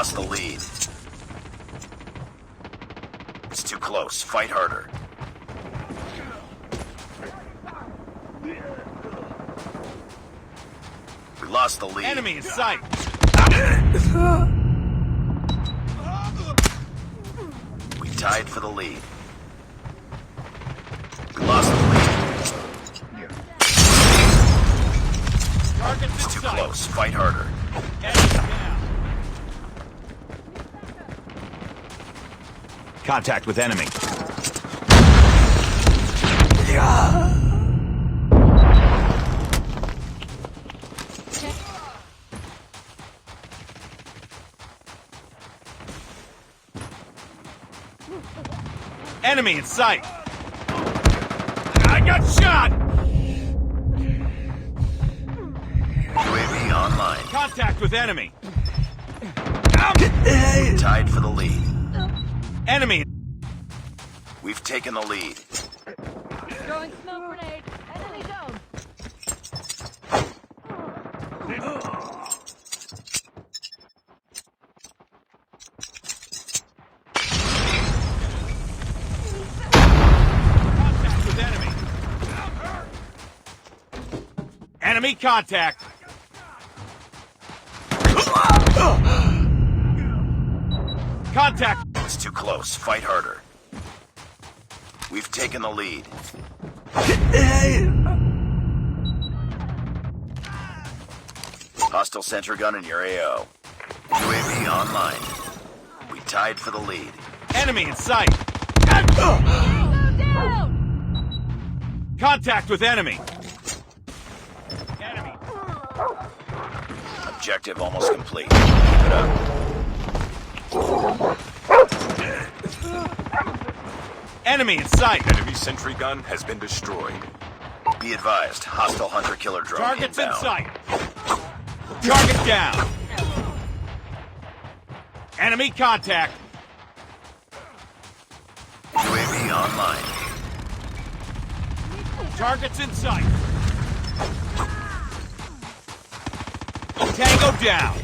lost the lead. It's too close. Fight harder. We lost the lead. Enemy in sight. We tied for the lead. We lost the lead. Targets It's in too sight. close. Fight harder. Enemy down. Contact with enemy. Enemy in sight. I got shot. UAV online. Contact with enemy. We tied for the lead. Enemy. We've taken the lead. Throwing smoke grenade. Enemy zone. Contact with enemy. Enemy contact. Contact. It's too close. Fight harder. We've taken the lead. Hostile sentry gun in your AO. UAV online. We tied for the lead. Enemy in sight. Go down. Contact with enemy. Enemy. Objective almost complete. Keep it up. Enemy in sight. Enemy sentry gun has been destroyed. Be advised, hostile hunter-killer drone Targets in inbound. sight. Target down. Enemy contact. UAV online. Targets in sight. Tango down.